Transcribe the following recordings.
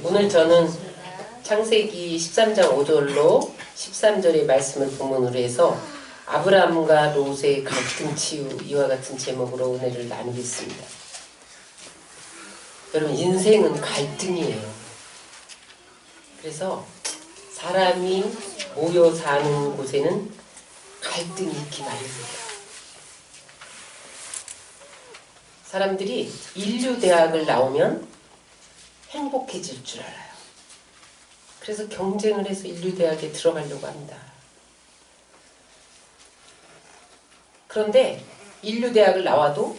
오늘 저는 창세기 13장 5절로 13절의 말씀을 본문으로 해서 아브라함과 롯의 갈등 치유 이와 같은 제목으로 은혜를 나누겠습니다. 여러분, 인생은 갈등이에요. 그래서 사람이 모여 사는 곳에는 갈등이 있기 마련입니다. 사람들이 인류대학을 나오면 행복해질 줄 알아요. 그래서 경쟁을 해서 인류대학에 들어가려고 합니다. 그런데 인류대학을 나와도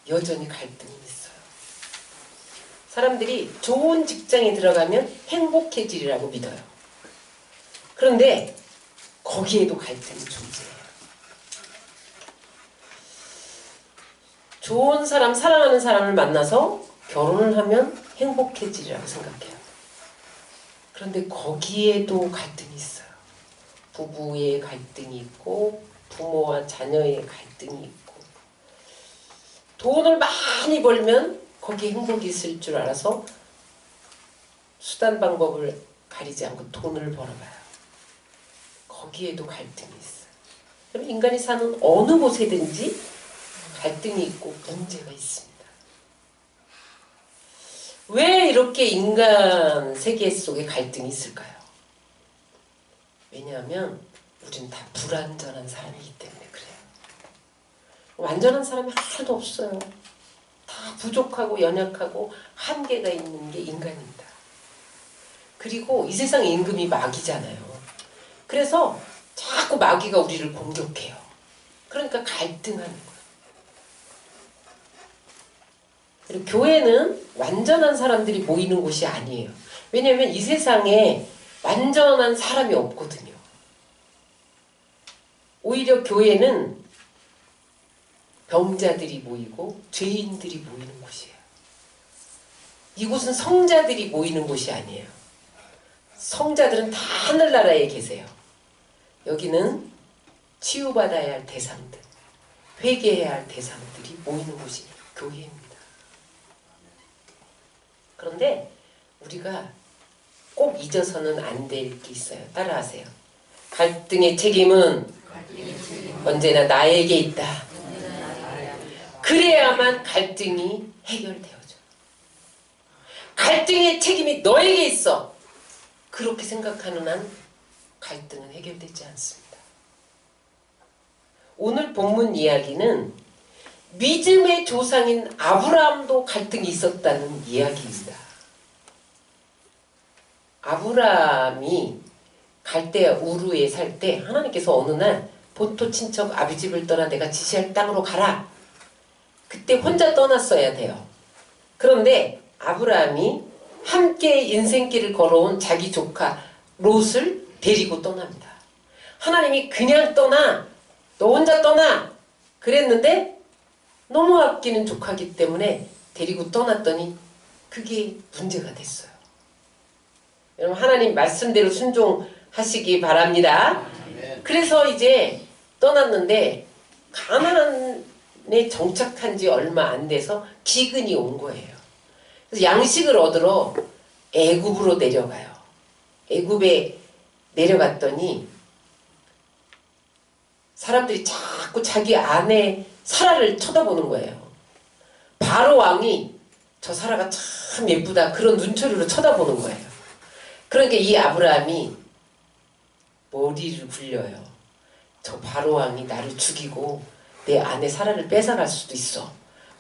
여전히 갈등이 있어요. 사람들이 좋은 직장에 들어가면 행복해지리라고 믿어요. 그런데 거기에도 갈등이 존재해요. 좋은 사람, 사랑하는 사람을 만나서 결혼을 하면 행복해지리라고 생각해요. 그런데 거기에도 갈등이 있어요. 부부의 갈등이 있고 부모와 자녀의 갈등이 있고, 돈을 많이 벌면 거기에 행복이 있을 줄 알아서 수단 방법을 가리지 않고 돈을 벌어봐요. 거기에도 갈등이 있어요. 그럼 인간이 사는 어느 곳에든지 갈등이 있고 문제가 있습니다. 왜 이렇게 인간 세계 속에 갈등이 있을까요? 왜냐하면 우린 다 불완전한 사람이기 때문에 그래요. 완전한 사람이 하나도 없어요. 다 부족하고 연약하고 한계가 있는 게 인간입니다. 그리고 이 세상 임금이 마귀잖아요. 그래서 자꾸 마귀가 우리를 공격해요. 그러니까 갈등하는 거예요. 그리고 교회는 완전한 사람들이 모이는 곳이 아니에요. 왜냐하면 이 세상에 완전한 사람이 없거든요. 오히려 교회는 병자들이 모이고 죄인들이 모이는 곳이에요. 이곳은 성자들이 모이는 곳이 아니에요. 성자들은 다 하늘나라에 계세요. 여기는 치유받아야 할 대상들, 회개해야 할 대상들이 모이는 곳이 교회입니다. 그런데 우리가 꼭 잊어서는 안 될 게 있어요. 따라하세요. 갈등의 책임은 언제나 나에게 있다. 그래야만 갈등이 해결되어져. 갈등의 책임이 너에게 있어. 그렇게 생각하는 한 갈등은 해결되지 않습니다. 오늘 본문 이야기는 믿음의 조상인 아브라함도 갈등이 있었다는 이야기입니다. 아브라함이 갈대아 우르에 살 때 하나님께서 어느 날 본토 친척 아비집을 떠나 내가 지시할 땅으로 가라. 그때 혼자 떠났어야 돼요. 그런데 아브라함이 함께 인생길을 걸어온 자기 조카 롯을 데리고 떠납니다. 하나님이 그냥 떠나, 너 혼자 떠나 그랬는데 너무 아끼는 조카기 때문에 데리고 떠났더니 그게 문제가 됐어요. 여러분, 하나님 말씀대로 순종하시기 바랍니다. 그래서 이제 떠났는데 가나안에 정착한 지 얼마 안 돼서 기근이 온 거예요. 그래서 양식을 얻으러 애굽으로 내려가요. 애굽에 내려갔더니 사람들이 자꾸 자기 아내 사라를 쳐다보는 거예요. 바로 왕이 저 사라가 참 예쁘다 그런 눈초리로 쳐다보는 거예요. 그러니까 이 아브라함이 머리를 굴려요. 저 바로 왕이 나를 죽이고 내 아내 사라를 뺏어갈 수도 있어.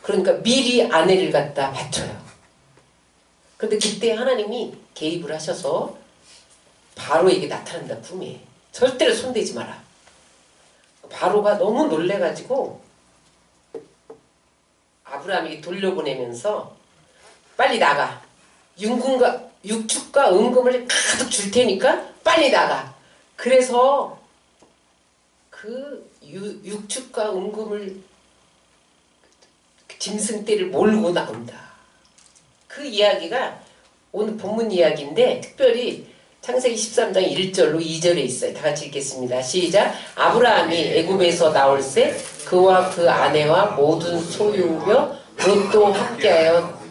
그러니까 미리 아내를 갖다 바쳐요. 그런데 그때 하나님이 개입을 하셔서 바로에게 나타난다 꿈에. 절대로 손대지 마라. 바로가 너무 놀래가지고 아브라함에게 돌려보내면서 빨리 나가. 육축과 은금을 가득 줄 테니까 빨리 나가. 그래서 그 육축과 은금을 짐승떼를 몰고 나온다. 그 이야기가 오늘 본문 이야기인데 특별히 창세기 13장 1절로 2절에 있어요. 다 같이 읽겠습니다. 시작. 아브라함이 애굽에서 나올새 그와 그 아내와 모든 소유며 롯도 함께하여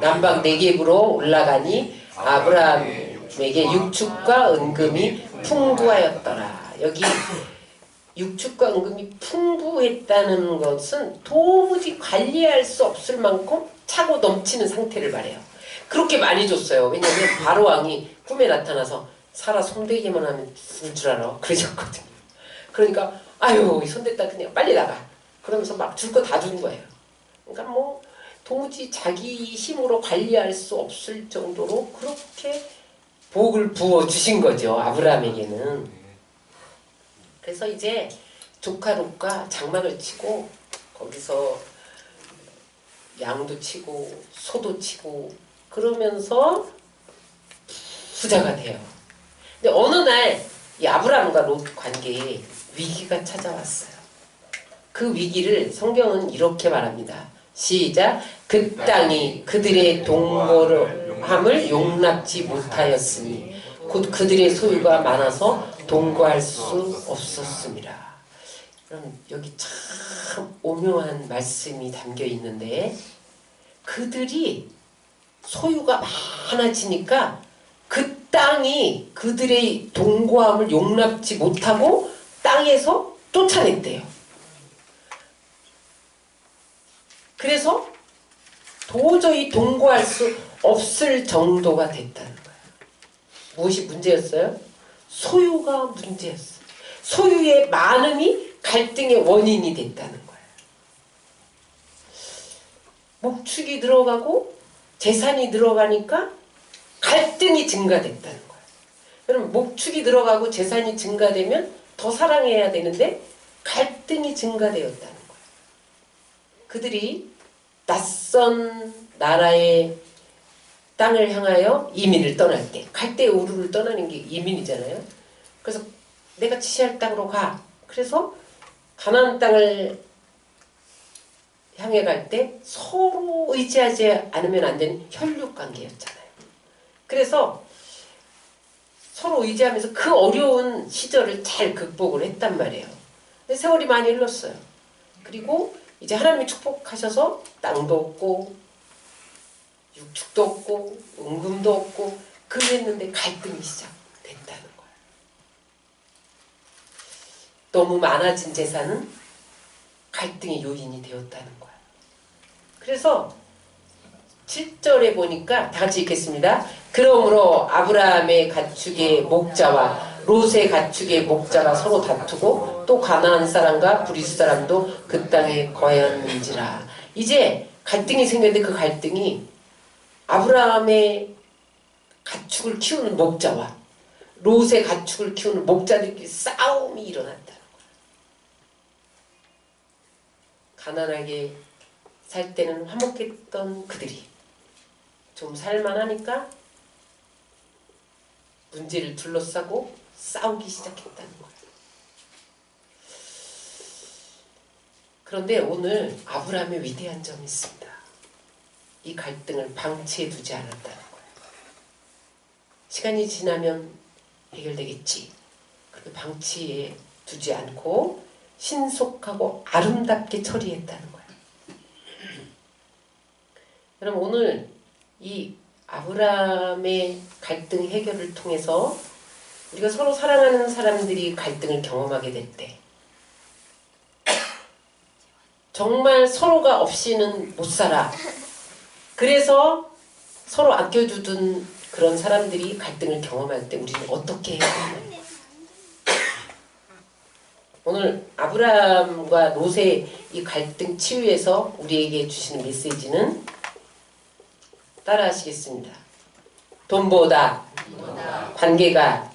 남방 네겝으로 올라가니 아브라함에게 육축과 은금이 풍부하였더라. 여기 육축과 은금이 풍부했다는 것은 도무지 관리할 수 없을 만큼 차고 넘치는 상태를 말해요. 그렇게 많이 줬어요. 왜냐면 바로 왕이 꿈에 나타나서 사라 손대기만 하면 죽을 줄 알아 그러셨거든요. 그러니까 아유 손댔다 그냥 빨리 나가 그러면서 막 줄 거 다 준 거예요. 그러니까 뭐 도무지 자기 힘으로 관리할 수 없을 정도로 그렇게 복을 부어 주신 거죠. 아브라함에게는. 그래서 이제 조카 롯과 장막을 치고 거기서 양도 치고 소도 치고 그러면서 부자가 돼요. 근데 어느 날 이 아브라함과 롯 관계에 위기가 찾아왔어요. 그 위기를 성경은 이렇게 말합니다. 시작. 그 땅이 그들의 동거함을 용납지 못하였으니 곧 그들의 소유가 많아서 동거할 수 없었습니다. 그럼 여기 참 오묘한 말씀이 담겨 있는데 그들이 소유가 많아지니까 그 땅이 그들의 동거함을 용납지 못하고 땅에서 쫓아냈대요. 그래서 도저히 동거할 수 없을 정도가 됐다는 거예요. 무엇이 문제였어요? 소유가 문제였어요. 소유의 많음이 갈등의 원인이 됐다는 거예요. 목축이 들어가고 재산이 들어가니까 갈등이 증가됐다는 거예요. 그럼 목축이 들어가고 재산이 증가되면 더 사랑해야 되는데 갈등이 증가되었다는 거예요. 그들이 낯선 나라의 땅을 향하여 이민을 떠날 때 갈대의 우르를 떠나는 게 이민이잖아요. 그래서 내가 지시할 땅으로 가. 그래서 가나안 땅을 향해 갈 때 서로 의지하지 않으면 안 되는 혈육관계였잖아요. 그래서 서로 의지하면서 그 어려운 시절을 잘 극복을 했단 말이에요. 근데 세월이 많이 흘렀어요. 그리고 이제 하나님이 축복하셔서 땅도 없고 육축도 없고 은금도 없고 그랬는데 갈등이 시작됐다는 거예요. 너무 많아진 재산은 갈등의 요인이 되었다는 거예요. 그래서 7절에 보니까 다 같이 읽겠습니다. 그러므로 아브라함의 가축의 목자와 롯의 가축의 목자가 서로 다투고 또 가나안 사람과 브리스 사람도 그 땅에 거하였는지라. 이제 갈등이 생겼는데 그 갈등이 아브라함의 가축을 키우는 목자와 롯의 가축을 키우는 목자들끼리 싸움이 일어났다는 거예요. 가난하게 살 때는 화목했던 그들이 좀 살만하니까 문제를 둘러싸고 싸우기 시작했다는 거예요. 그런데 오늘 아브라함의 위대한 점이 있습니다. 이 갈등을 방치해 두지 않았다는 거예요. 시간이 지나면 해결되겠지. 그렇게 방치해 두지 않고 신속하고 아름답게 처리했다는 거예요. 그럼 오늘 이 아브라함의 갈등 해결을 통해서 우리가 서로 사랑하는 사람들이 갈등을 경험하게 될 때 정말 서로가 없이는 못 살아. 그래서 서로 아껴주던 그런 사람들이 갈등을 경험할 때 우리는 어떻게 해야 하나요? 오늘 아브라함과 롯의 이 갈등 치유에서 우리에게 주시는 메시지는 따라 하시겠습니다. 돈보다 관계가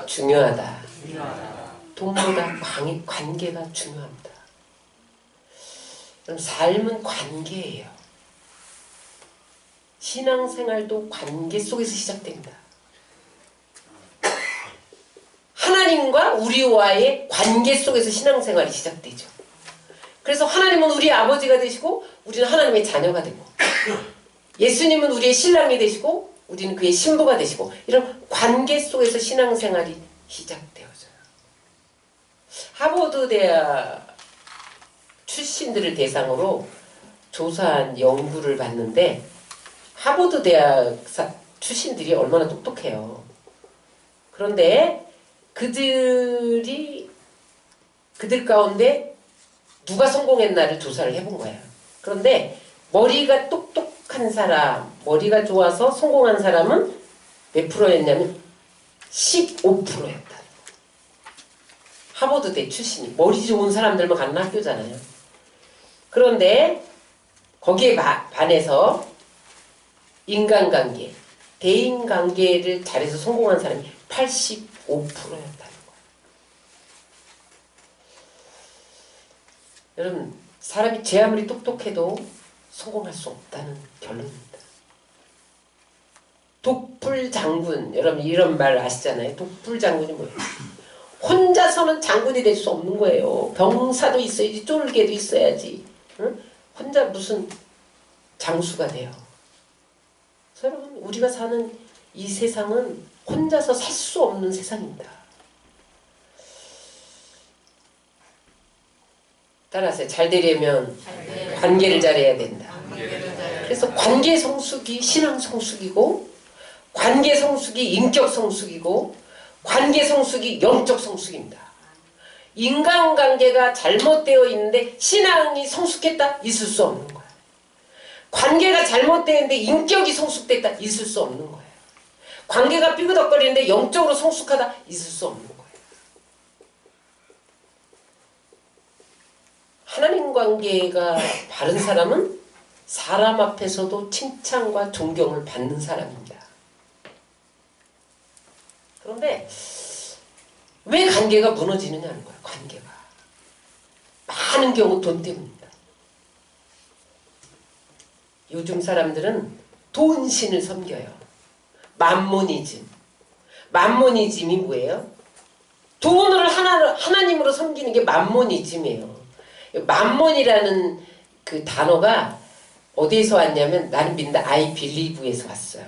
중요하다. 돈보다 관계가 중요합니다. 그럼 삶은 관계예요. 신앙생활도 관계 속에서 시작됩니다. 하나님과 우리와의 관계 속에서 신앙생활이 시작되죠. 그래서 하나님은 우리의 아버지가 되시고 우리는 하나님의 자녀가 되고 예수님은 우리의 신랑이 되시고 우리는 그의 신부가 되시고 이런 관계 속에서 신앙생활이 시작되어져요. 하버드 대학 출신들을 대상으로 조사한 연구를 봤는데 하버드 대학 출신들이 얼마나 똑똑해요. 그런데 그들 가운데 누가 성공했나를 조사를 해본 거예요. 그런데 머리가 똑똑한 사람, 머리가 좋아서 성공한 사람은 몇 프로였냐면 15%였다. 하버드대 출신이 머리 좋은 사람들만 가는 학교잖아요. 그런데 거기에 반해서 인간관계, 대인관계를 잘해서 성공한 사람이 85%였다는 거예요. 여러분, 사람이 제 아무리 똑똑해도 성공할 수 없다는 결론입니다. 독불장군, 여러분 이런 말 아시잖아요. 독불장군이 뭐예요? 혼자서는 장군이 될 수 없는 거예요. 병사도 있어야지, 쫄개도 있어야지. 응? 혼자 무슨 장수가 돼요. 그래서 여러분, 우리가 사는 이 세상은 혼자서 살 수 없는 세상입니다. 따라서 잘 되려면 관계를 잘해야 된다. 그래서 관계 성숙이 신앙 성숙이고, 관계 성숙이 인격 성숙이고, 관계 성숙이 영적 성숙입니다. 인간관계가 잘못되어 있는데 신앙이 성숙했다? 있을 수 없는 거예요. 관계가 잘못되어 있는데 인격이 성숙됐다? 있을 수 없는 거예요. 관계가 삐그덕거리는데 영적으로 성숙하다? 있을 수 없는 거예요. 하나님 관계가 바른 사람은 사람 앞에서도 칭찬과 존경을 받는 사람입니다. 그런데 왜 관계가 무너지느냐는 거예요. 관계가. 많은 경우 돈 때문입니다. 요즘 사람들은 돈신을 섬겨요. 맘모니즘. 맘모니즘이 뭐예요? 돈을 하나님으로 섬기는 게 맘모니즘이에요. 맘몬이라는 그 단어가 어디에서 왔냐면 나는 믿는다. I believe에서 왔어요.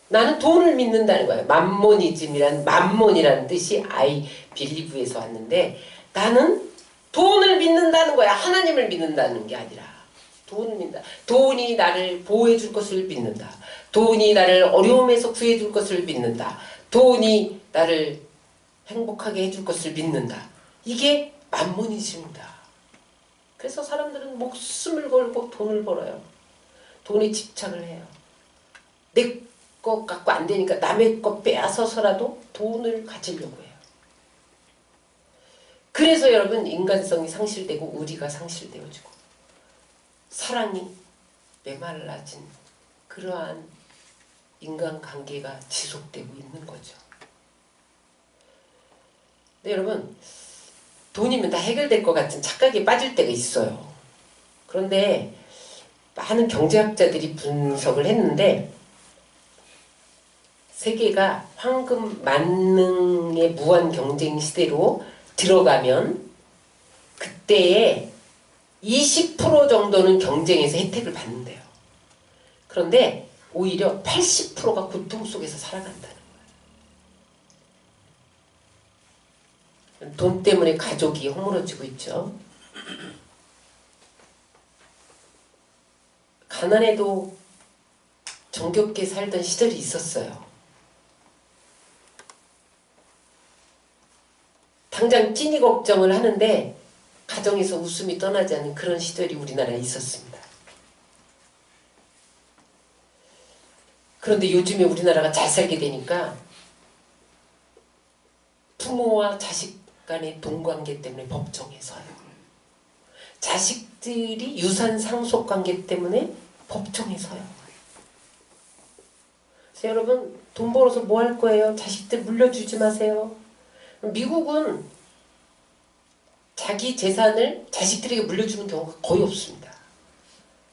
나는 돈을 믿는다는 거예요. 맘몬이라는 뜻이 I believe에서 왔는데 나는 돈을 믿는다는 거야. 하나님을 믿는다는 게 아니라 돈을 믿는다. 돈이 나를 보호해 줄 것을 믿는다. 돈이 나를 어려움에서 구해 줄 것을 믿는다. 돈이 나를 행복하게 해줄 것을 믿는다. 이게 맘모니즘입니다. 그래서 사람들은 목숨을 걸고 돈을 벌어요. 돈에 집착을 해요. 내 것 갖고 안 되니까 남의 것 빼앗아서라도 돈을 가지려고 해요. 그래서 여러분 인간성이 상실되고 의리가 상실되어지고 사랑이 메말라진 그러한 인간관계가 지속되고 있는 거죠. 근데 여러분 돈이면 다 해결될 것 같은 착각에 빠질 때가 있어요. 그런데 많은 경제학자들이 분석을 했는데 세계가 황금 만능의 무한 경쟁 시대로 들어가면 그때에 20% 정도는 경쟁에서 혜택을 받는데요. 그런데 오히려 80%가 고통 속에서 살아간다는 거예요. 돈 때문에 가족이 허물어지고 있죠. 가난해도 정겹게 살던 시절이 있었어요. 당장 찐이 걱정을 하는데 가정에서 웃음이 떠나지 않는 그런 시절이 우리나라에 있었습니다. 그런데 요즘에 우리나라가 잘 살게 되니까 부모와 자식 간의 돈관계 때문에 법정에 서요. 자식들이 유산 상속관계 때문에 법정에 서요. 그래서 여러분 돈 벌어서 뭐 할 거예요? 자식들 물려주지 마세요. 미국은 자기 재산을 자식들에게 물려주는 경우가 거의 없습니다.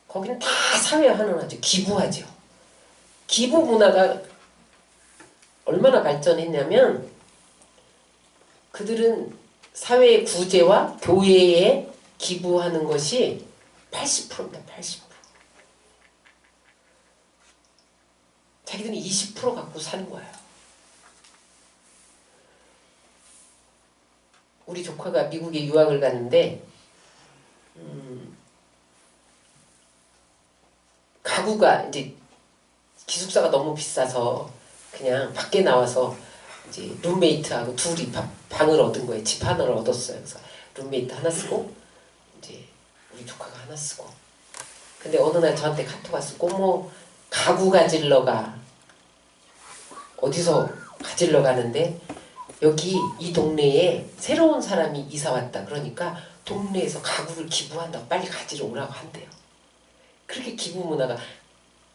거기는 다 사회화 환원하죠. 기부하죠. 기부 문화가 얼마나 발전했냐면 그들은 사회의 구제와 교회에 기부하는 것이 80%입니다. 80%. 자기들은 20% 갖고 사는 거예요. 우리 조카가 미국에 유학을 갔는데 가구가 이제 기숙사가 너무 비싸서 그냥 밖에 나와서 이제 룸메이트하고 둘이 방을 얻은 거예요. 집 하나를 얻었어요. 그래서 룸메이트 하나 쓰고 이제 우리 조카가 하나 쓰고. 근데 어느 날 저한테 카톡 왔어. 꼬모 가구 가질러 가. 어디서 가질러 가는데 여기 이 동네에 새로운 사람이 이사 왔다. 그러니까 동네에서 가구를 기부한다고 빨리 가지러 오라고 한대요. 그렇게 기부 문화가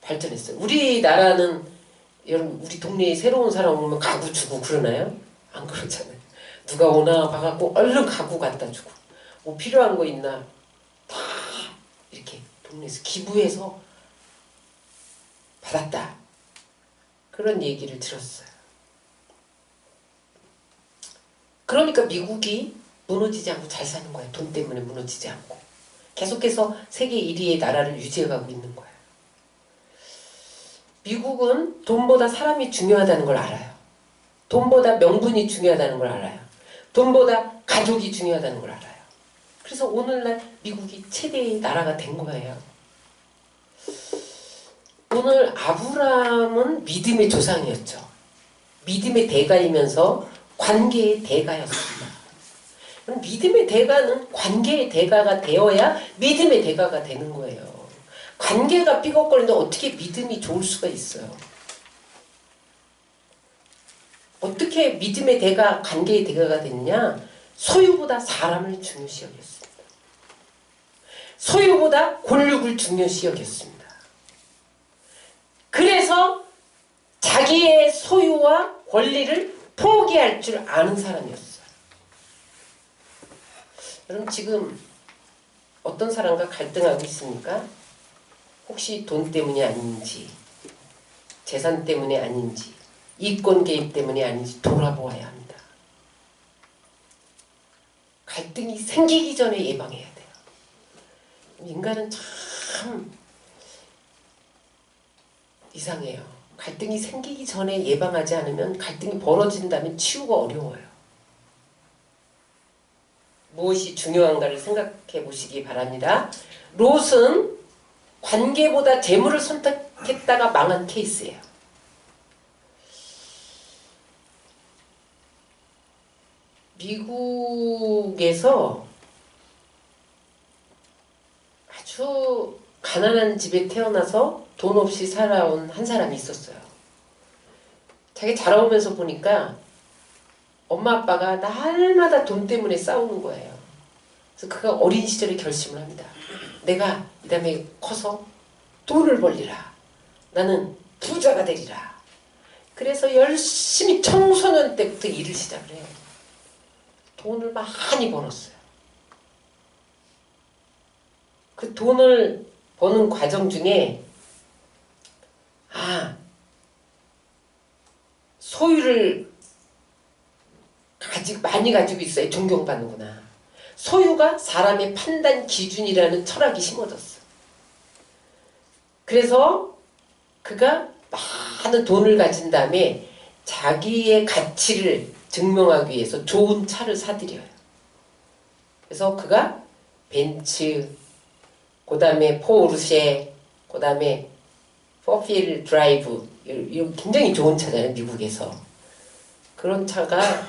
발전했어요. 우리나라는 여러분 우리 동네에 새로운 사람 오면 가구 주고 그러나요? 안 그러잖아요. 누가 오나 봐갖고 얼른 가구 갖다 주고 뭐 필요한 거 있나 다 이렇게 동네에서 기부해서 받았다. 그런 얘기를 들었어요. 그러니까 미국이 무너지지 않고 잘 사는 거예요. 돈 때문에 무너지지 않고. 계속해서 세계 1위의 나라를 유지해가고 있는 거예요. 미국은 돈보다 사람이 중요하다는 걸 알아요. 돈보다 명분이 중요하다는 걸 알아요. 돈보다 가족이 중요하다는 걸 알아요. 그래서 오늘날 미국이 최대의 나라가 된 거예요. 오늘 아브라함은 믿음의 조상이었죠. 믿음의 대가이면서 관계의 대가였습니다. 그럼 믿음의 대가는 관계의 대가가 되어야 믿음의 대가가 되는 거예요. 관계가 삐걱거리는데 어떻게 믿음이 좋을 수가 있어요? 어떻게 믿음의 대가, 관계의 대가가 됐냐? 소유보다 사람을 중요시 여겼습니다. 소유보다 권력을 중요시 여겼습니다. 그래서 자기의 소유와 권리를 포기할 줄 아는 사람이었어요. 여러분 지금 어떤 사람과 갈등하고 있습니까? 혹시 돈 때문이 아닌지, 재산 때문이 아닌지, 이권 개입 때문이 아닌지 돌아보아야 합니다. 갈등이 생기기 전에 예방해야 돼요. 인간은 참 이상해요. 갈등이 생기기 전에 예방하지 않으면 갈등이 벌어진다면 치유가 어려워요. 무엇이 중요한가를 생각해 보시기 바랍니다. 롯은 관계보다 재물을 선택했다가 망한 케이스예요. 미국에서 아주 가난한 집에 태어나서 돈 없이 살아온 한 사람이 있었어요. 자기 자라오면서 보니까 엄마 아빠가 날마다 돈 때문에 싸우는 거예요. 그래서 그가 어린 시절에 결심을 합니다. 내가 이 다음에 커서 돈을 벌리라. 나는 부자가 되리라. 그래서 열심히 청소년 때부터 일을 시작을 해요. 돈을 많이 벌었어요. 그 돈을 버는 과정 중에 소유를 많이 가지고 있어야 존경받는구나. 소유가 사람의 판단 기준이라는 철학이 심어졌어. 그래서 그가 많은 돈을 가진 다음에 자기의 가치를 증명하기 위해서 좋은 차를 사들여요. 그래서 그가 벤츠, 그 다음에 포르쉐, 그 다음에 포필 드라이브, 이런 굉장히 좋은 차잖아요, 미국에서. 그런 차가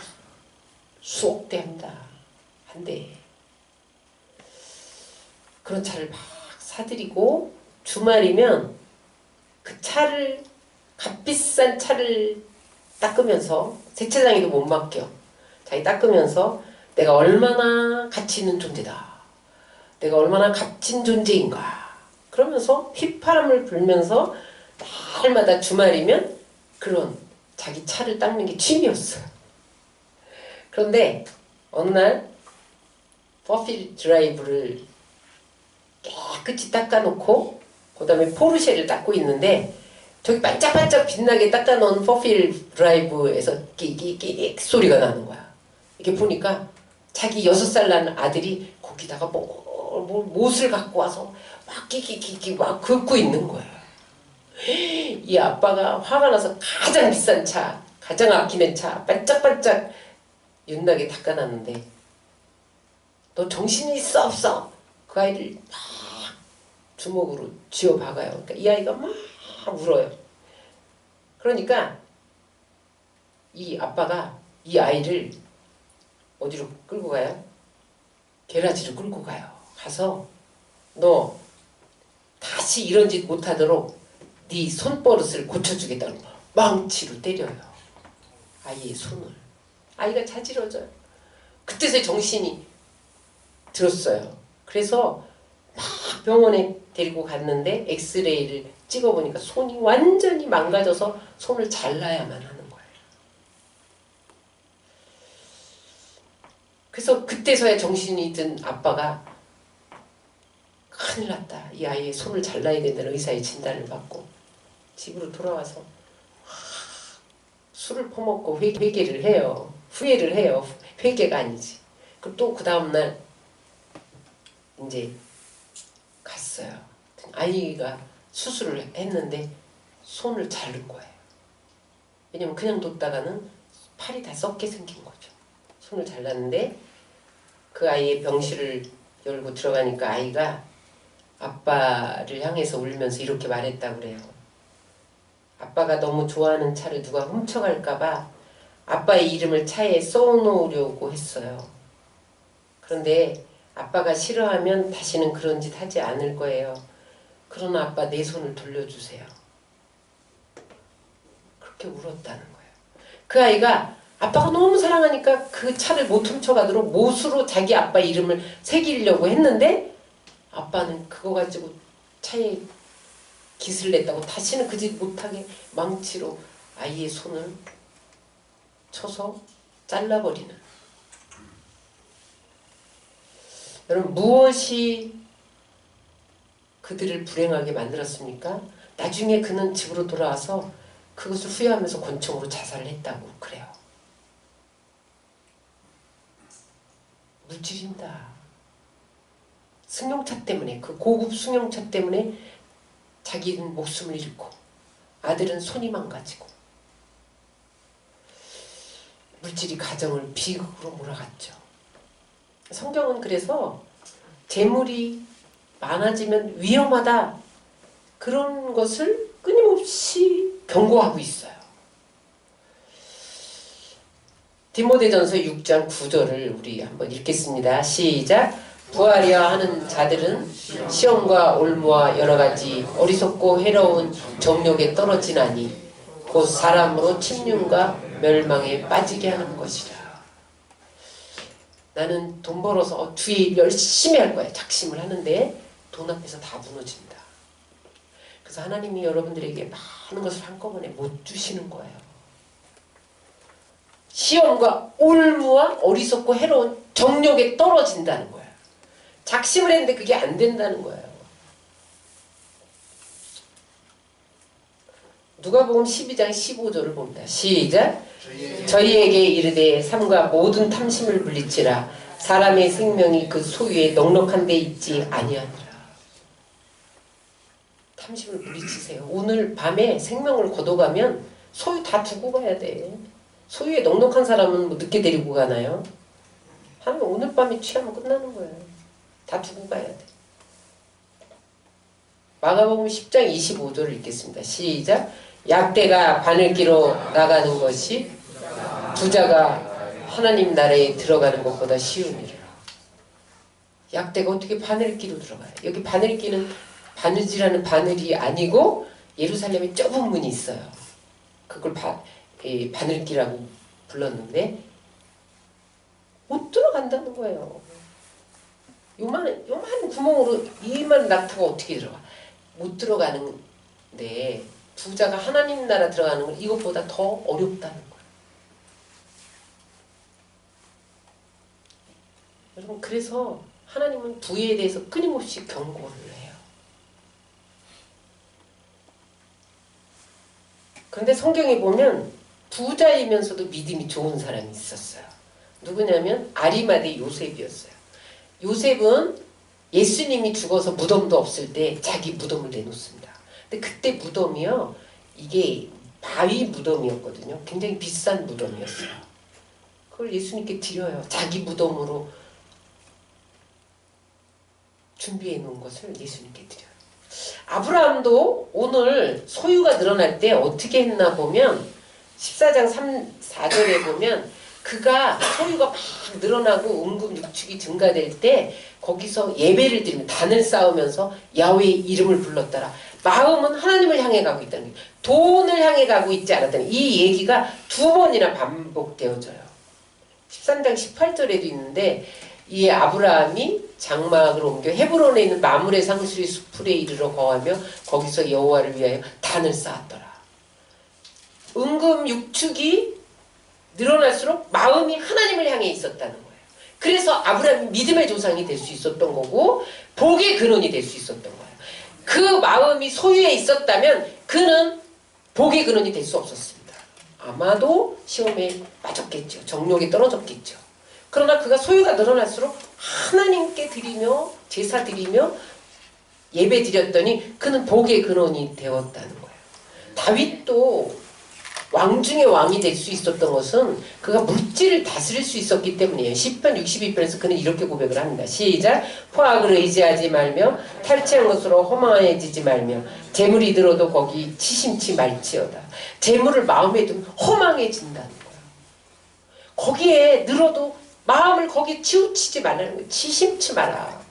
수억 대 한대. 그런 차를 막 사들이고 주말이면 그 차를, 값비싼 차를 닦으면서 세차장에도 못 맡겨. 자기 닦으면서 내가 얼마나 가치 있는 존재다. 내가 얼마나 값진 존재인가. 그러면서 휘파람을 불면서 날마다 주말이면 그런 자기 차를 닦는 게 취미였어요. 그런데 어느 날 퍼필 드라이브를 깨끗이 닦아놓고 그 다음에 포르쉐를 닦고 있는데 저기 반짝반짝 빛나게 닦아놓은 퍼필 드라이브에서 끼끼끼 소리가 나는 거야. 이렇게 보니까 자기 6살 난 아들이 거기다가 못을 갖고 와서 막 끼끼끼끼 막 긁고 있는 거야. 이 아빠가 화가 나서 가장 비싼 차, 가장 아끼는 차 반짝반짝 윤나게 닦아놨는데 너 정신이 있어 없어? 그 아이를 막 주먹으로 쥐어 박아요. 그러니까 이 아이가 막 울어요. 그러니까 이 아빠가 이 아이를 어디로 끌고 가요? 게라지로 끌고 가요. 가서 너 다시 이런 짓 못하도록 네 손버릇을 고쳐주겠다고 망치로 때려요. 아이의 손을. 아이가 자지러져요. 그때서 정신이 들었어요. 그래서 막 병원에 데리고 갔는데 엑스레이를 찍어보니까 손이 완전히 망가져서 손을 잘라야만 하는 거예요. 그래서 그때서야 정신이 든 아빠가 큰일 났다. 이 아이의 손을 잘라야 된다는 의사의 진단을 받고 집으로 돌아와서 술을 퍼먹고 회개를 해요. 후회를 해요. 회개가 아니지. 그럼 또 그 다음날 이제 갔어요. 아이가 수술을 했는데 손을 자른 거예요. 왜냐면 그냥 뒀다가는 팔이 다 썩게 생긴 거죠. 손을 잘랐는데 그 아이의 병실을 열고 들어가니까 아이가 아빠를 향해서 울면서 이렇게 말했다고 그래요. 아빠가 너무 좋아하는 차를 누가 훔쳐갈까봐 아빠의 이름을 차에 써놓으려고 했어요. 그런데 아빠가 싫어하면 다시는 그런 짓 하지 않을 거예요. 그러나 아빠 내 손을 돌려주세요. 그렇게 울었다는 거예요. 그 아이가 아빠가 너무 사랑하니까 그 차를 못 훔쳐가도록 못으로 자기 아빠 이름을 새기려고 했는데 아빠는 그거 가지고 차에 깃을 냈다고 다시는 그 짓 못하게 망치로 아이의 손을 쳐서 잘라버리는. 여러분 무엇이 그들을 불행하게 만들었습니까? 나중에 그는 집으로 돌아와서 그것을 후회하면서 권총으로 자살을 했다고 그래요. 물질입니다. 승용차 때문에, 그 고급 승용차 때문에 자기는 목숨을 잃고 아들은 손이 망가지고 물질이 가정을 비극으로 몰아갔죠. 성경은 그래서 재물이 많아지면 위험하다 그런 것을 끊임없이 경고하고 있어요. 디모데전서 6장 9절을 우리 한번 읽겠습니다. 시작. 부하려 하는 자들은 시험과 올무와 여러가지 어리석고 해로운 정욕에 떨어지나니 곧 사람으로 침륜과 멸망에 빠지게 하는 것이라. 나는 돈 벌어서 뒤에 일 열심히 할 거야. 작심을 하는데 돈 앞에서 다 무너진다. 그래서 하나님이 여러분들에게 많은 것을 한꺼번에 못 주시는 거예요. 시험과 올무와 어리석고 해로운 정욕에 떨어진다는 거예요. 작심을 했는데 그게 안 된다는 거예요. 누가복음 12장 15절을 봅니다. 시작. 저희에게 이르되 삼가 모든 탐심을 물리치라. 사람의 생명이 그 소유에 넉넉한 데 있지 아니하니라. 탐심을 물리치세요. 오늘 밤에 생명을 거둬가면 소유 다 두고 가야 돼. 소유에 넉넉한 사람은 뭐 늦게 데리고 가나요? 하면 오늘 밤에 취하면 끝나는 거예요. 다 두고 가야 돼. 마가복음 10장 25절을 읽겠습니다. 시작. 약대가 바늘기로 나가는 것이 부자가 하나님 나라에 들어가는 것보다 쉬우니라. 약대가 어떻게 바늘기로 들어가요? 여기 바늘기는 바느지라는 바늘이 아니고 예루살렘에 좁은 문이 있어요. 그걸 바늘기라고 불렀는데 못 들어간다는 거예요. 요만한 구멍으로 이만 낙타가 어떻게 들어가? 못 들어가는데 부자가 하나님 나라 들어가는 건 이것보다 더 어렵다는 거예요. 여러분 그래서 하나님은 부에 대해서 끊임없이 경고를 해요. 그런데 성경에 보면 부자이면서도 믿음이 좋은 사람이 있었어요. 누구냐면 아리마대 요셉이었어요. 요셉은 예수님이 죽어서 무덤도 없을 때 자기 무덤을 내놓습니다. 근데 그때 무덤이요, 이게 바위 무덤이었거든요. 굉장히 비싼 무덤이었어요. 그걸 예수님께 드려요. 자기 무덤으로 준비해 놓은 것을 예수님께 드려요. 아브라함도 오늘 소유가 늘어날 때 어떻게 했나 보면 14장 4절에 보면 그가 소유가 막 늘어나고 은금육축이 증가될 때 거기서 예배를 드리며 단을 쌓으면서 야훼의 이름을 불렀더라. 마음은 하나님을 향해 가고 있다는 거예요. 돈을 향해 가고 있지 않았다는 이 얘기가 두 번이나 반복되어져요. 13장 18절에도 있는데 이 아브라함이 장막을 옮겨 헤브론에 있는 마므레 상수의 수풀에 이르러 거하며 거기서 여호와를 위하여 단을 쌓았더라. 은금육축이 늘어날수록 마음이 하나님을 향해 있었다는 거예요. 그래서 아브라함이 믿음의 조상이 될 수 있었던 거고 복의 근원이 될 수 있었던 거예요. 그 마음이 소유에 있었다면 그는 복의 근원이 될 수 없었습니다. 아마도 시험에 빠졌겠죠. 정욕에 떨어졌겠죠. 그러나 그가 소유가 늘어날수록 하나님께 드리며 제사 드리며 예배 드렸더니 그는 복의 근원이 되었다는 거예요. 다윗도 왕 중에 왕이 될 수 있었던 것은 그가 물질을 다스릴 수 있었기 때문이에요. 시편 62편에서 그는 이렇게 고백을 합니다. 시작. 포악을 의지하지 말며 탈취한 것으로 허망해지지 말며 재물이 들어도 거기 치심치 말지어다. 재물을 마음에 두면 허망해진다는 거예요. 거기에 늘어도 마음을 거기에 치우치지 말라는 거예요. 치심치 마라.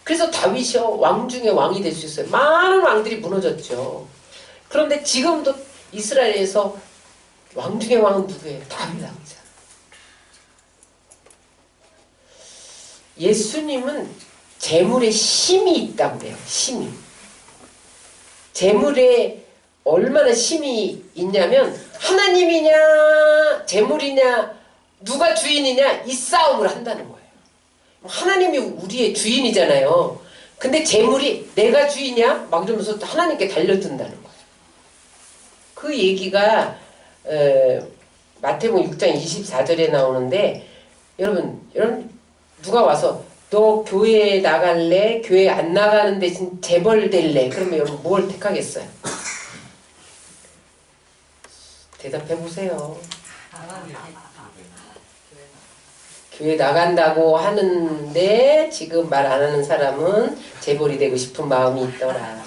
그래서 다윗이요 왕 중에 왕이 될 수 있어요. 많은 왕들이 무너졌죠. 그런데 지금도 이스라엘에서 왕 중에 왕은 누구예요? 다윗 왕자. 예수님은 재물에 심이 있다고 그래요. 심이. 재물에 얼마나 심이 있냐면 하나님이냐 재물이냐 누가 주인이냐 이 싸움을 한다는 거예요. 하나님이 우리의 주인이잖아요. 근데 재물이 내가 주인이야? 막 이러면서 또 하나님께 달려든다는 거예요. 그 얘기가 마태복음 6장 24절에 나오는데 여러분 누가 와서 너 교회에 나갈래? 교회 안 나가는 대신 재벌 될래? 그러면 여러분 뭘 택하겠어요? 대답해 보세요. 교회 나간다고 하는데 지금 말 안 하는 사람은 재벌이 되고 싶은 마음이 있더라.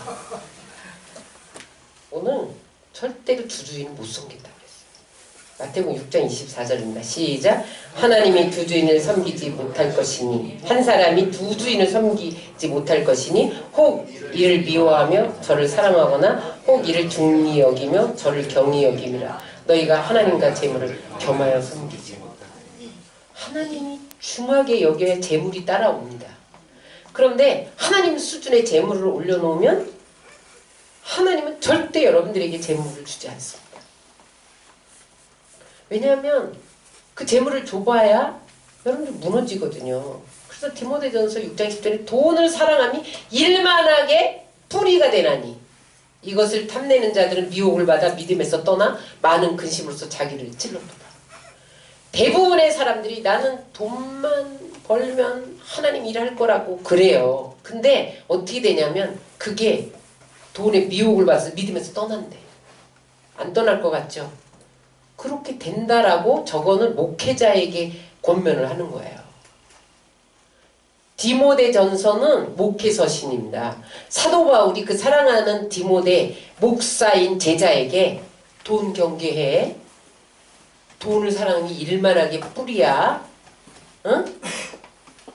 오늘 절대로 주주인을 못 섬긴다고 그랬어요. 마태복음 6장 24절입니다. 시작. 하나님이 두 주인을 섬기지 못할 것이니 한 사람이 두 주인을 섬기지 못할 것이니 혹 이를 미워하며 저를 사랑하거나 혹 이를 중히 여기며 저를 경히 여김이라. 너희가 하나님과 재물을 겸하여 섬기지 못하라. 하나님이 중하게 여겨야 재물이 따라옵니다. 그런데 하나님 수준의 재물을 올려놓으면 하나님은 절대 여러분들에게 재물을 주지 않습니다. 왜냐하면 그 재물을 줘봐야 여러분들 무너지거든요. 그래서 디모데전서 6장 10절에 돈을 사랑함이 일만하게 뿌리가 되나니 이것을 탐내는 자들은 미혹을 받아 믿음에서 떠나 많은 근심으로써 자기를 찔러도다. 대부분의 사람들이 나는 돈만 벌면 하나님 일할 거라고 그래요. 근데 어떻게 되냐면 그게 돈의 미혹을 받아서 믿음에서 떠난대. 안 떠날 것 같죠? 그렇게 된다라고 저거는 목회자에게 권면을 하는 거예요. 디모데전서는 목회서신입니다. 사도 바울이 그 사랑하는 디모데 목사인 제자에게 돈 경계해. 돈을 사랑하니 일만하게 뿌리야. 응?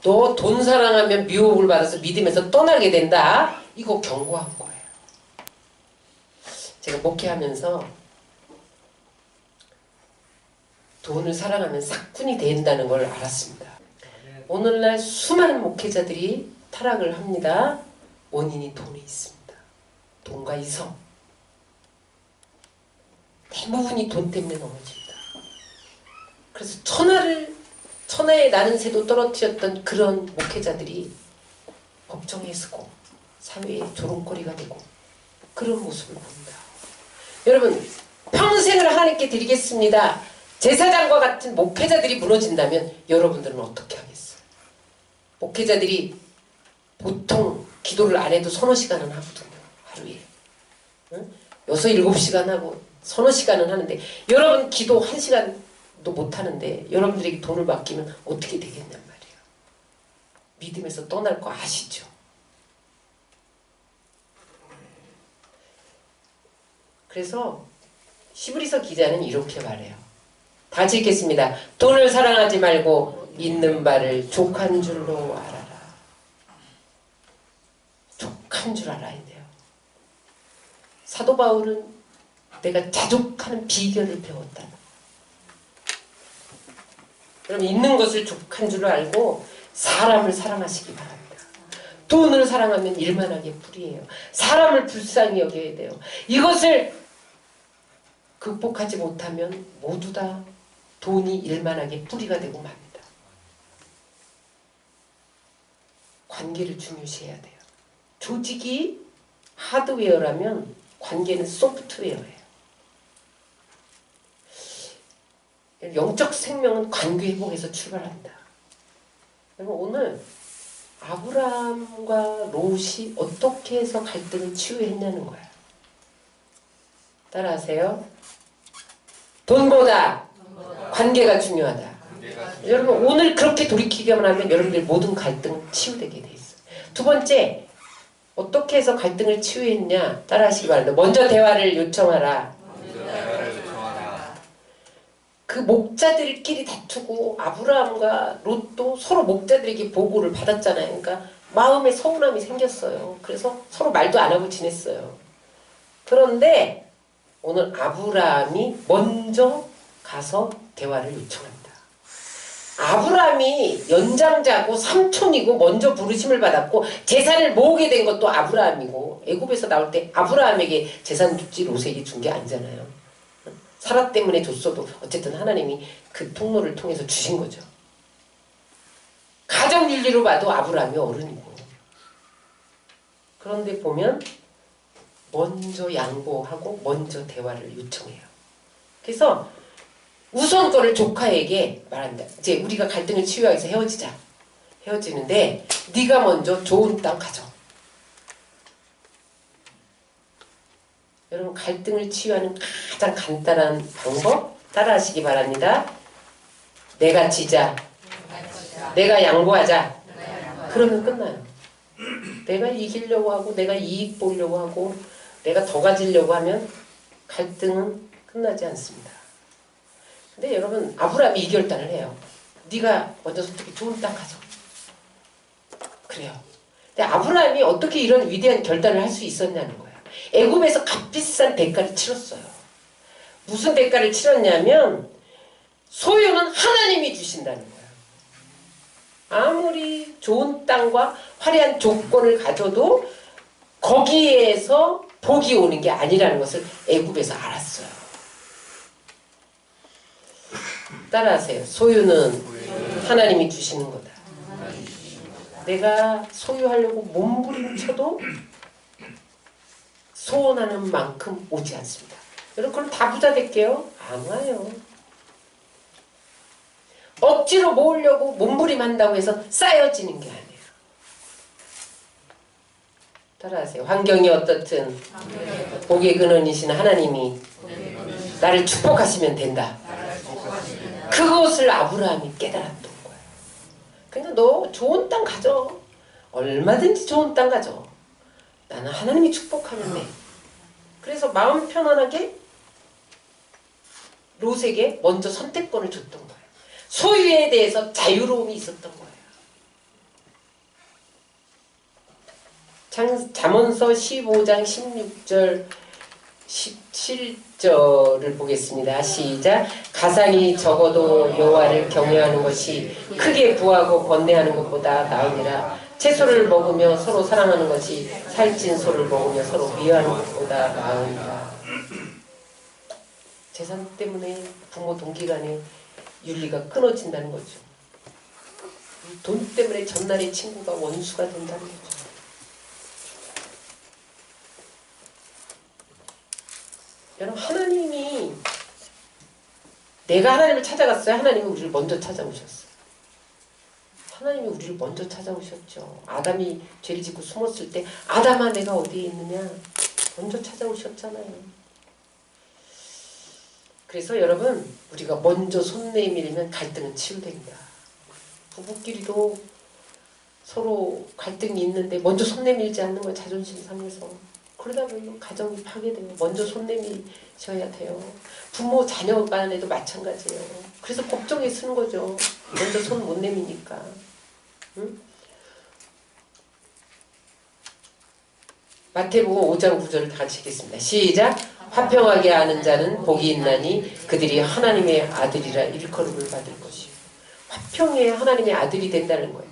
너 돈 사랑하면 미혹을 받아서 믿음에서 떠나게 된다. 이거 경고한 거예요. 제가 목회하면서 돈을 사랑하면 싹군이 된다는 걸 알았습니다. 오늘날 수많은 목회자들이 타락을 합니다. 원인이 돈에 있습니다. 돈과 이성. 대부분이 돈 때문에 넘어집니다. 그래서 천하의 나는 새도 떨어뜨렸던 그런 목회자들이 법정에 서고 사회의 조롱거리가 되고 그런 모습을 봅니다. 여러분 평생을 하나님께 드리겠습니다. 제사장과 같은 목회자들이 무너진다면 여러분들은 어떻게 하겠어요? 목회자들이 보통 기도를 안 해도 서너 시간은 하거든요. 하루에. 응? 6, 7시간 하고 서너 시간은 하는데 여러분 기도 1시간도 못 하는데 여러분들에게 돈을 맡기면 어떻게 되겠냔 말이에요. 믿음에서 떠날 거 아시죠? 그래서 히브리서 기자는 이렇게 말해요. 다 같이 읽겠습니다. 돈을 사랑하지 말고 있는 바를 족한 줄로 알아라. 족한 줄 알아야 돼요. 사도 바울은 내가 자족하는 비결을 배웠다. 그럼 있는 것을 족한 줄 알고 사람을 사랑하시기 바랍니다. 돈을 사랑하면 일만하게 불이에요. 사람을 불쌍히 여겨야 돼요. 이것을 극복하지 못하면 모두 다 돈이 일만하게 뿌리가 되고 맙니다. 관계를 중요시해야 돼요. 조직이 하드웨어라면 관계는 소프트웨어예요. 영적 생명은 관계 회복에서 출발한다. 여러분 오늘 아브라함과 롯이 어떻게 해서 갈등을 치유했냐는 거야. 따라하세요. 돈보다 관계가 중요하다. 여러분 오늘 그렇게 돌이키기만 하면 여러분들 모든 갈등 치유되게 돼 있어요. 두 번째, 어떻게 해서 갈등을 치유했냐? 따라하시기 바랍니다. 먼저 대화를 요청하라. 그 목자들끼리 다투고 아브라함과 롯도 서로 목자들에게 보고를 받았잖아요. 그러니까 마음에 서운함이 생겼어요. 그래서 서로 말도 안 하고 지냈어요. 그런데 오늘 아브라함이 먼저 가서 대화를 요청합니다. 아브라함이 연장자고 삼촌이고 먼저 부르심을 받았고 재산을 모으게 된 것도 아브라함이고 애굽에서 나올 때 아브라함에게 재산 줬지 롯에게 준 게 아니잖아요. 사라 때문에 줬어도 어쨌든 하나님이 그 통로를 통해서 주신 거죠. 가정윤리로 봐도 아브라함이 어른이고. 그런데 보면 먼저 양보하고 먼저 대화를 요청해요. 그래서 우선 거를 조카에게 말한다. 이제 우리가 갈등을 치유하기 위해서 헤어지자. 헤어지는데 네가 먼저 좋은 땅 가져. 여러분 갈등을 치유하는 가장 간단한 방법 따라하시기 바랍니다. 내가 지자. 내가 양보하자. 그러면 끝나요. 내가 이기려고 하고 내가 이익 보려고 하고 내가 더 가지려고 하면 갈등은 끝나지 않습니다. 근데 여러분 아브라함이 이 결단을 해요. 네가 먼저 선택해. 좋은 땅 가져. 그래요. 근데 아브라함이 어떻게 이런 위대한 결단을 할 수 있었냐는 거예요. 애굽에서 값비싼 대가를 치렀어요. 무슨 대가를 치렀냐면 소유는 하나님이 주신다는 거예요. 아무리 좋은 땅과 화려한 조건을 가져도 거기에서 복이 오는 게 아니라는 것을 애굽에서 알았어요. 따라하세요. 소유는 하나님이 주시는 거다. 내가 소유하려고 몸부림쳐도 소원하는 만큼 오지 않습니다. 여러분 그럼 다 부자 될게요? 안 와요. 억지로 모으려고 몸부림한다고 해서 쌓여지는 게 아니에요. 따라하세요. 환경이 어떻든 복의 근원이신 하나님이 나를 축복하시면 된다. 그것을 아브라함이 깨달았던 거예요. 그러니까 너 좋은 땅 가져. 얼마든지 좋은 땅 가져. 나는 하나님이 축복하면 돼. 그래서 마음 편안하게 롯에게 먼저 선택권을 줬던 거예요. 소유에 대해서 자유로움이 있었던 거예요. 잠언서 15장 16절 17절을 보겠습니다. 시작. 가상이 적어도 여호와를 경외하는 것이 크게 부하고 번뇌하는 것보다 나으니라. 채소를 먹으며 서로 사랑하는 것이 살찐 소를 먹으며 서로 미워하는 것보다 나으니라. 재산 때문에 부모 동기 간에 윤리가 끊어진다는 거죠. 돈 때문에 전날의 친구가 원수가 된다는 거죠. 여러분 하나님이 내가 하나님을 찾아갔어요. 하나님이 우리를 먼저 찾아오셨어요. 하나님이 우리를 먼저 찾아오셨죠. 아담이 죄를 짓고 숨었을 때 아담아 내가 어디에 있느냐 먼저 찾아오셨잖아요. 그래서 여러분 우리가 먼저 손 내밀면 갈등은 치유됩니다. 부부끼리도 서로 갈등이 있는데 먼저 손 내밀지 않는 거예요. 자존심 상해서. 그러다 보면 가정이 파괴돼요. 먼저 손 내미셔야 돼요. 부모 자녀 간에도 마찬가지예요. 그래서 법정에 쓰는 거죠. 먼저 손 못 내미니까. 응? 마태복음 5장 9절을 다 같이 읽겠습니다. 시작. 화평하게 하는 자는 복이 있나니 그들이 하나님의 아들이라 일컬음을 받을 것이요. 화평해야 하나님의 아들이 된다는 거예요.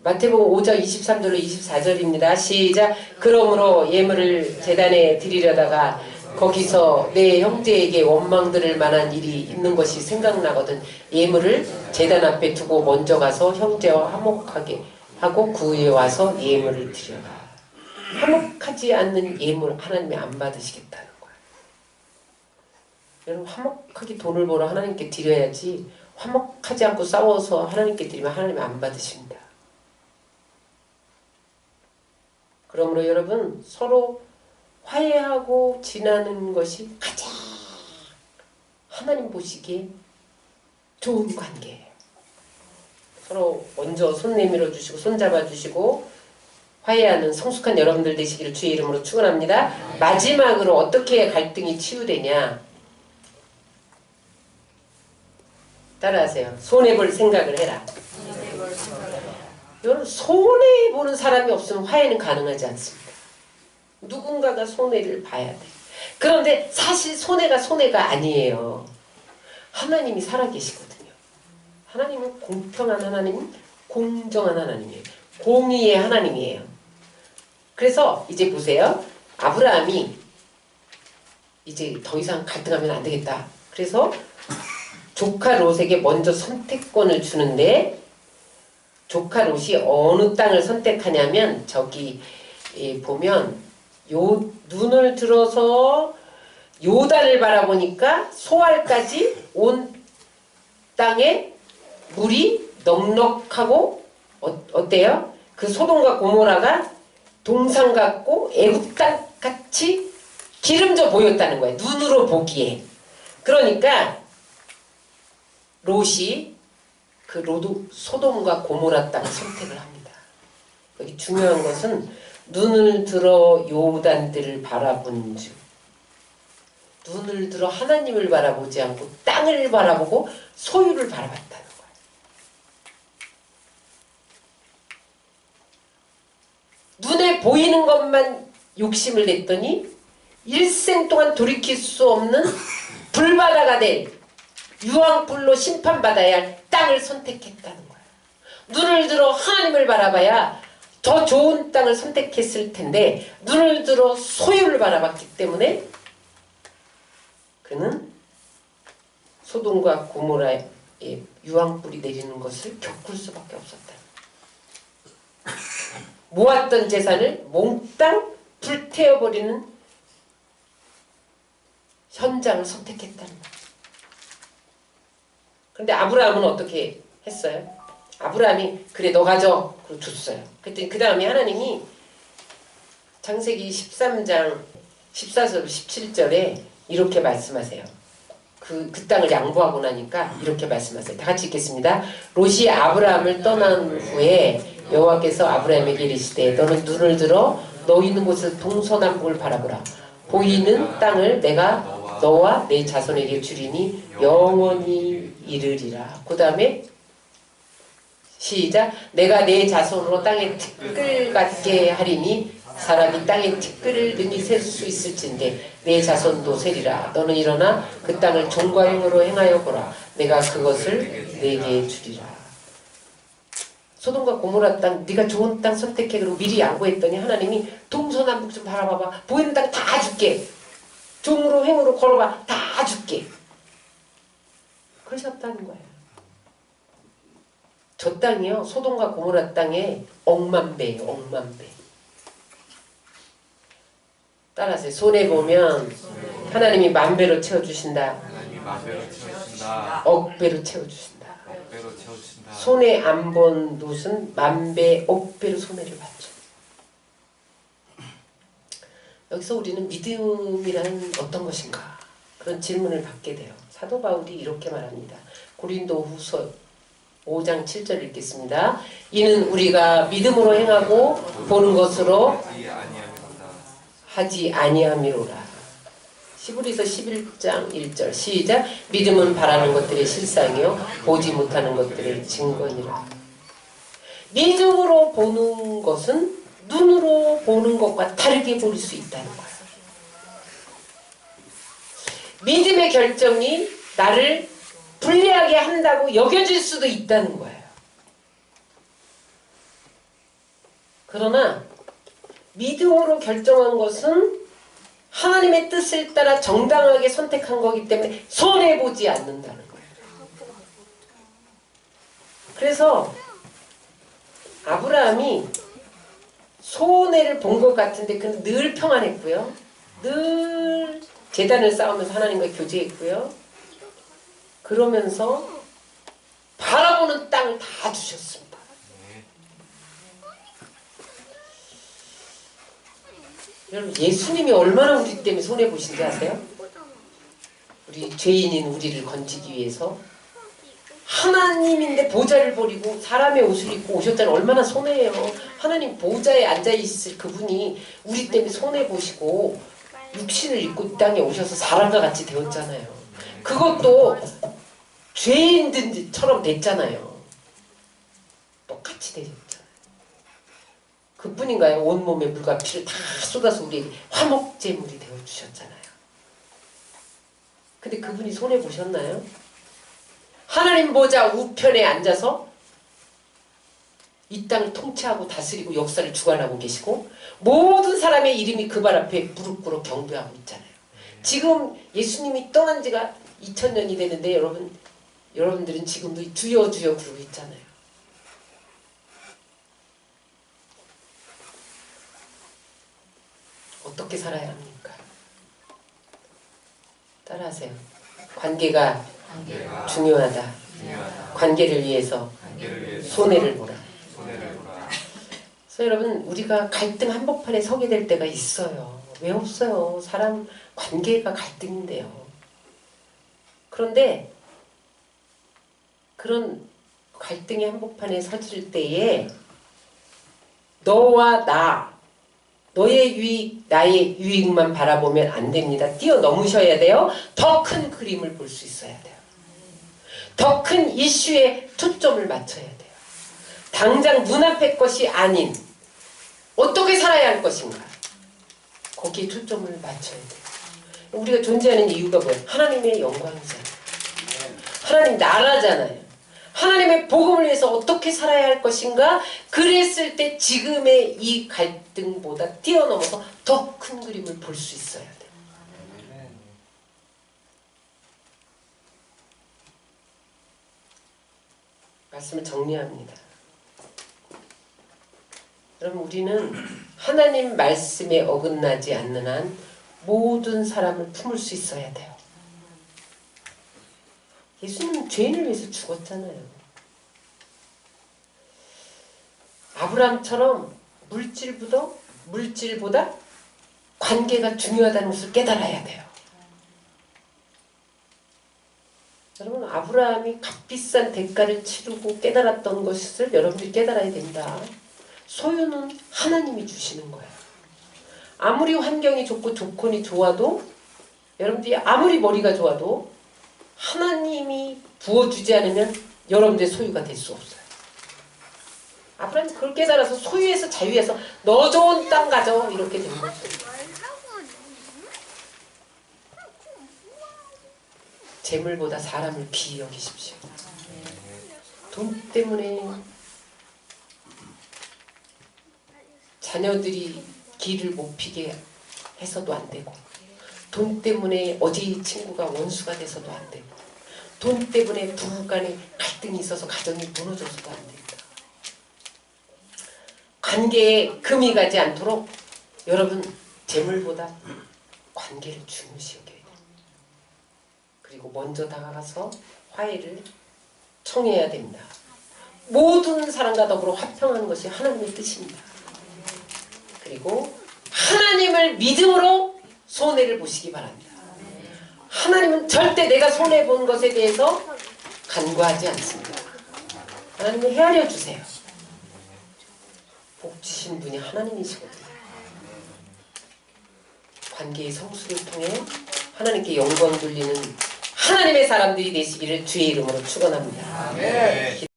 마태복음 5장 23절로 24절입니다. 시작. 그러므로 예물을 제단에 드리려다가 거기서 내 형제에게 원망 들을 만한 일이 있는 것이 생각나거든 예물을 제단 앞에 두고 먼저 가서 형제와 화목하게 하고 그 후에 와서 예물을 드려라. 화목하지 않는 예물 하나님이 안 받으시겠다는 거예요. 여러분 화목하게 돈을 벌어 하나님께 드려야지 화목하지 않고 싸워서 하나님께 드리면 하나님이 안 받으십니다. 그러므로 여러분 서로 화해하고 지나는 것이 가장 하나님 보시기에 좋은 관계예요. 서로 먼저 손 내밀어 주시고 손 잡아 주시고 화해하는 성숙한 여러분들 되시기를 주의 이름으로 축원합니다. 마지막으로 어떻게 갈등이 치유되냐? 따라하세요. 손해볼 생각을 해라. 여러분 손해보는 사람이 없으면 화해는 가능하지 않습니다. 누군가가 손해를 봐야 돼. 그런데 사실 손해가 아니에요. 하나님이 살아계시거든요. 하나님은 공평한 하나님, 공정한 하나님이에요. 공의의 하나님이에요. 그래서 이제 보세요. 아브라함이 이제 더 이상 갈등하면 안 되겠다. 그래서 조카 롯에게 먼저 선택권을 주는데 조카 롯이 어느 땅을 선택하냐면 저기 보면 요 눈을 들어서 요단을 바라보니까 소알까지 온 땅에 물이 넉넉하고 어때요? 그 소돔과 고모라가 동상 같고 애굽 땅 같이 기름져 보였다는 거예요. 눈으로 보기에. 그러니까 롯이 그 소돔과 고모라 땅을 선택을 합니다. 여기 중요한 것은 눈을 들어 요단들을 바라본 즉 눈을 들어 하나님을 바라보지 않고 땅을 바라보고 소유를 바라봤다는 거예요. 눈에 보이는 것만 욕심을 냈더니 일생 동안 돌이킬 수 없는 불바다가 될 유황불로 심판받아야 할 땅을 선택했다는 거예요. 눈을 들어 하나님을 바라봐야 더 좋은 땅을 선택했을 텐데 눈을 들어 소유를 바라봤기 때문에 그는 소돔과 고모라의 유황불이 내리는 것을 겪을 수밖에 없었다. 모았던 재산을 몽땅 불태워버리는 현장을 선택했다는 거예요. 그런데 아브라함은 어떻게 했어요? 아브라함이 그래 너 가져 그리고 줬어요. 그랬더니 그 다음에 하나님이 창세기 13장 14절 17절에 이렇게 말씀하세요. 그 땅을 양보하고 나니까 이렇게 말씀하세요. 다 같이 읽겠습니다. 롯이 아브라함을 떠난 후에 여호와께서 아브라함에게 이르시되 너는 눈을 들어 너 있는 곳에서 동서남북을 바라보라. 보이는 땅을 내가 너와 내 자손에게 주리니 영원히 이르리라. 그 다음에 시작. 내가 내 자손으로 땅에 티끌 같게 하리니 사람이 땅에 티끌을 능히 셀 수 있을진데 내 자손도 세리라. 너는 일어나 그 땅을 종과형으로 행하여 보라. 내가 그것을 내게 주리라. 소돔과 고모라 땅 네가 좋은 땅 선택해. 그리고 미리 양보했더니 하나님이 동서남북 좀 바라봐봐. 보이는 땅 다 줄게. 종으로 행으로 걸어봐. 다 줄게. 그러셨다는 거예요. 저 땅이요. 소돔과 고모라 땅에 억만 배예요. 억만 배. 따라서 손해보면 하나님이 만배로 채워주신다. 억배로 채워주신다. 손해 안 본 롯은 만배, 억배로 손해를 받죠. 여기서 우리는 믿음이란 어떤 것인가? 그런 질문을 받게 돼요. 사도 바울이 이렇게 말합니다. 고린도 후서 5장 7절 읽겠습니다. 이는 우리가 믿음으로 행하고 보는 것으로 하지 아니함이로라. 히브리서 11장 1절 시작. 믿음은 바라는 것들의 실상이요 보지 못하는 것들의 증거니라. 믿음으로 보는 것은 눈으로 보는 것과 다르게 볼 수 있다는 거야. 믿음의 결정이 나를 불리하게 한다고 여겨질 수도 있다는 거예요. 그러나 믿음으로 결정한 것은 하나님의 뜻을 따라 정당하게 선택한 거기 때문에 손해보지 않는다는 거예요. 그래서 아브라함이 손해를 본 것 같은데 그는 늘 평안했고요. 늘 제단을 쌓으면서 하나님과 교제했고요. 그러면서 바라보는 땅을 다 주셨습니다. 여러분 예수님이 얼마나 우리 때문에 손해보신지 아세요? 우리 죄인인 우리를 건지기 위해서 하나님인데 보좌를 버리고 사람의 옷을 입고 오셨다는 얼마나 손해예요. 하나님 보좌에 앉아있을 그분이 우리 때문에 손해보시고 육신을 입고 이 땅에 오셔서 사람과 같이 되었잖아요. 그것도 죄인들처럼 됐잖아요. 똑같이 되셨잖아요. 그뿐인가요? 온몸에 물과 피를 다 쏟아서 우리에게 화목제물이 되어주셨잖아요. 근데 그분이 손해보셨나요? 하나님 보좌 우편에 앉아서 이 땅을 통치하고 다스리고 역사를 주관하고 계시고 모든 사람의 이름이 그 발 앞에 무릎 꿇어 경배하고 있잖아요. 지금 예수님이 떠난 지가 2000년이 되는데 여러분들은 지금도 주여 주여 부르고 있잖아요. 어떻게 살아야 합니까? 따라하세요. 관계가 중요하다. 관계를 위해서 손해를 보라. 그래서 여러분 우리가 갈등 한복판에 서게 될 때가 있어요. 왜 없어요? 사람 관계가 갈등인데요. 그런데 그런 갈등의 한복판에 서질 때에 너와 나 너의 유익, 나의 유익만 바라보면 안 됩니다. 뛰어넘으셔야 돼요. 더 큰 그림을 볼 수 있어야 돼요. 더 큰 이슈에 초점을 맞춰야 돼요. 당장 눈앞의 것이 아닌 어떻게 살아야 할 것인가. 거기에 초점을 맞춰야 돼요. 우리가 존재하는 이유가 뭐예요? 하나님의 영광이잖아요. 하나님 나라잖아요. 하나님의 복음을 위해서 어떻게 살아야 할 것인가? 그랬을 때 지금의 이 갈등보다 뛰어넘어서 더 큰 그림을 볼 수 있어야 돼요. 말씀을 정리합니다. 여러분 우리는 하나님 말씀에 어긋나지 않는 한 모든 사람을 품을 수 있어야 돼요. 예수님은 죄인을 위해서 죽었잖아요. 아브라함처럼 물질보다 관계가 중요하다는 것을 깨달아야 돼요. 여러분 아브라함이 값비싼 대가를 치르고 깨달았던 것을 여러분들이 깨달아야 된다. 소유는 하나님이 주시는 거예요. 아무리 환경이 좋고 조건이 좋아도 여러분들이 아무리 머리가 좋아도 하나님이 부어주지 않으면 여러분들의 소유가 될 수 없어요. 아브라함이 그걸 깨달아서 소유에서 자유해서 너 좋은 땅 가져 이렇게 된 거죠. 재물보다 사람을 귀히 여기십시오. 돈 때문에 자녀들이 길을 못 피게 해서도 안 되고 돈 때문에 어디 친구가 원수가 돼서도 안 되고 돈 때문에 부부 간에 갈등이 있어서 가정이 무너져서도 안 됩니다. 관계에 금이 가지 않도록 여러분 재물보다 관계를 중요시 여겨야 돼요. 그리고 먼저 다가가서 화해를 청해야 됩니다. 모든 사람과 더불어 화평하는 것이 하나님의 뜻입니다. 그리고 하나님을 믿음으로 손해를 보시기 바랍니다. 하나님은 절대 내가 손해본 것에 대해서 간과하지 않습니다. 하나님은 헤아려 주세요. 복 주신 분이 하나님이시거든요. 관계의 성수를 통해 하나님께 영광 돌리는 하나님의 사람들이 되시기를 주의 이름으로 축원합니다.